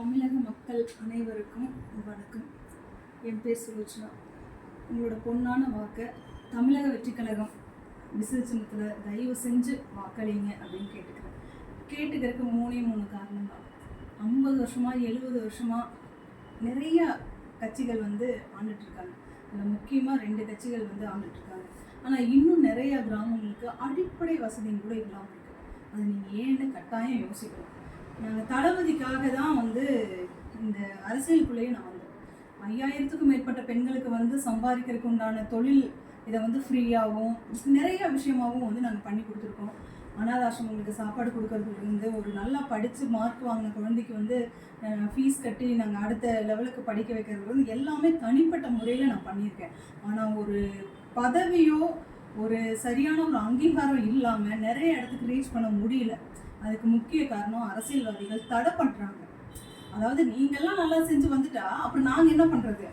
தமிழக மக்கள் அனைவருக்கும் வணக்கம். என் பேர் சுலோச்சனா. உங்களோட பொன்னான வாக்கை தமிழக வெற்றி கழகம் விசில் சின்னத்தில் தயவு செஞ்சு வாக்களிங்க அப்படின்னு கேட்டுக்கிறதுக்கு மூணு காரணம் தான். 50 வருஷமாக 70 வருஷமாக நிறைய கட்சிகள் ஆண்டுட்ருக்காங்க. அதில் முக்கியமாக 2 கட்சிகள் ஆண்டுட்ருக்காங்க. ஆனால் இன்னும் நிறைய கிராமங்களுக்கு அடிப்படை வசதியும் கூட இல்லாமல் இருக்குது. அது நீங்கள் ஏன்னு கட்டாயம் யோசிக்கணும். நாங்கள் தளபதிக்காக தான் இந்த அரசியலுக்குள்ளேயே நான் வந்தேன். 5000க்கும் மேற்பட்ட பெண்களுக்கு சம்பாதிக்கிறதுக்கு உண்டான தொழில் இதை ஃப்ரீயாகவும் நிறைய விஷயமாகவும் நாங்கள் பண்ணி கொடுத்துருக்கோம். அனாதாசிரமங்களுக்கு சாப்பாடு கொடுக்கறதுலேருந்து ஒரு நல்லா படித்து மார்க் வாங்கின குழந்தைக்கு ஃபீஸ் கட்டி நாங்கள் அடுத்த லெவலுக்கு படிக்க வைக்கிறது எல்லாமே தனிப்பட்ட முறையில் நான் பண்ணியிருக்கேன். ஆனால் ஒரு பதவியோ ஒரு சரியான ஒரு அங்கீகாரம் இல்லாமல் நிறைய இடத்துக்கு ரீச் பண்ண முடியல. அதுக்கு முக்கிய காரணம் அரசியல்வாதிகள் தடை பண்ணுறாங்க. அதாவது நீங்கள்லாம் நல்லா செஞ்சு வந்துட்டா அப்புறம் நாங்கள் என்ன பண்ணுறது,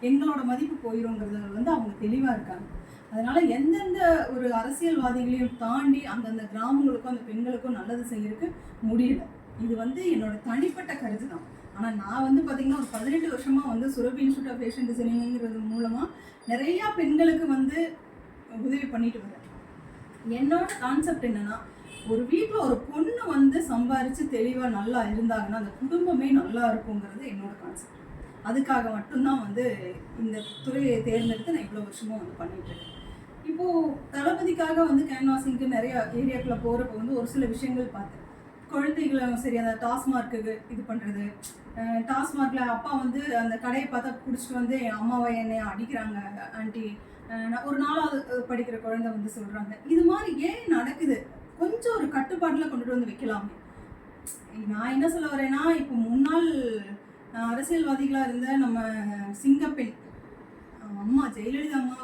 எங்களோட மதிப்பு போயிடுங்கிறது அவங்க தெளிவாக இருக்காங்க. அதனால் எந்தெந்த ஒரு அரசியல்வாதிகளையும் தாண்டி அந்தந்த கிராமங்களுக்கும் அந்த பெண்களுக்கும் நல்லது செய்யறதுக்கு முடியல. இது என்னோட தனிப்பட்ட கருத்து தான். ஆனால் நான் பார்த்திங்கன்னா ஒரு 18 வருஷமாக சுரபி இன்ஸ்டியூட் ஆஃப் ஃபேஷன் டிசைனிங்கிறது மூலமாக நிறையா பெண்களுக்கு உதவி பண்ணிட்டு வரேன். என்னோட கான்செப்ட் என்னென்னா, ஒரு வீட்டில் ஒரு பொண்ணு சம்பாரித்து தெளிவாக நல்லா இருந்தாங்கன்னா அந்த குடும்பமே நல்லா இருக்குங்கிறது என்னோட கான்செப்ட். அதுக்காக மட்டும்தான் இந்த துறையை தேர்ந்தெடுத்து நான் இவ்வளோ வருஷமாக பண்ணிகிட்ருக்கேன். இப்போது தளபதிக்காக கேன்வாசிங்க்கு நிறையா ஏரியாக்குள்ளே போகிறப்ப ஒரு சில விஷயங்கள் பார்த்தேன். குழந்தைகளை சரி அந்த டாஸ்மார்க்கு இது பண்ணுறது, டாஸ்மார்க்கில் அப்பா அந்த கடையை பார்த்தா பிடிச்சிட்டு என் அம்மாவை என்னை அடிக்கிறாங்க ஆண்டி, ஒரு 4வது படிக்கிற குழந்தை சொல்கிறாங்க. இது மாதிரி ஏன் நடக்குது? கொஞ்சம் ஒரு கட்டுப்பாட்டில் கொண்டுட்டு வைக்கலாமே. நான் என்ன சொல்ல வரேன்னா, இப்போ முன்னாள் அரசியல்வாதிகளாக இருந்த நம்ம சிங்கப்பெண் அம்மா ஜெயலலிதா அம்மா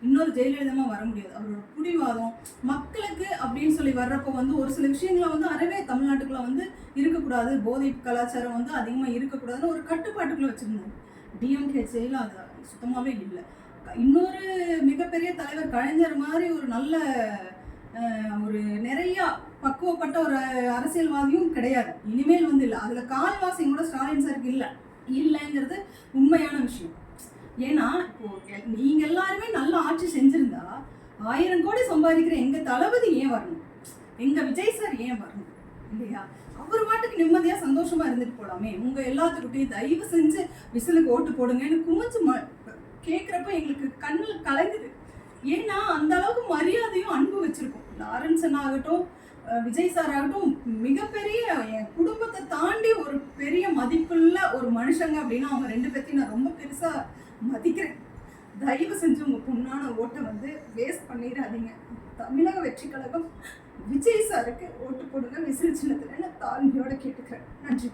இன்னொரு ஜெயலலிதா வர முடியாது. அவரோட பிடிவாதம் மக்களுக்கு அப்படின்னு சொல்லி வர்றப்போ ஒரு சில விஷயங்களை அறவே தமிழ்நாட்டுக்குள்ள இருக்கக்கூடாது, போதை கலாச்சாரம் அதிகமாக இருக்கக்கூடாதுன்னு ஒரு கட்டுப்பாட்டுக்குள்ள வச்சுருந்தாங்க. டிஎம்கே செயல அது சுத்தமாகவே இல்லை. இன்னொரு மிகப்பெரிய தலைவர் கலைஞர் மாதிரி ஒரு நல்ல ஒரு நிறையா பக்குவப்பட்ட ஒரு அரசியல்வாதியும் கிடையாது. இனிமேல் இல்லை. அதில் கால்வாசியும் கூட ஸ்டாலின் சாருக்கு இல்லைங்கிறது உண்மையான விஷயம். ஏன்னா இப்போ நீங்கள் எல்லாருமே நல்ல ஆட்சி செஞ்சுருந்தா 1000 கோடி சம்பாதிக்கிற எங்கள் தளபதி ஏன் வரணும்? எங்கள் விஜய் சார் ஏன் வரணும்? இல்லையா? அவர் பாட்டுக்கு நிம்மதியாக சந்தோஷமாக இருந்துட்டு போகலாமே. உங்கள் எல்லாத்துக்கிட்டையும் தயவு செஞ்சு விசிலுக்கு ஓட்டு போடுங்கன்னு குமிச்சு கேட்குறப்ப எங்களுக்கு கண்ணில் கலங்குது. ஏன்னா அந்த அளவுக்கு மரியாதையும் அன்பு வச்சிருக்கோம். லாரன்சன் ஆகட்டும், விஜய் சார் ஆகட்டும், மிகப்பெரிய என் குடும்பத்தை தாண்டி ஒரு பெரிய மதிப்புள்ள ஒரு மனுஷங்க அப்படின்னா அவங்க 2 பேர்த்தையும் நான் ரொம்ப பெருசாக மதிக்கிறேன். தயவு செஞ்சு உங்கள் பொண்ணான ஓட்டை வேஸ்ட் பண்ணிடாதீங்க. தமிழக வெற்றி கழகம் விஜய் சாருக்கு ஓட்டு போடுங்க விசில் சின்னத்தில் தாழ்மையோட கேட்டுக்கிறேன். நன்றி.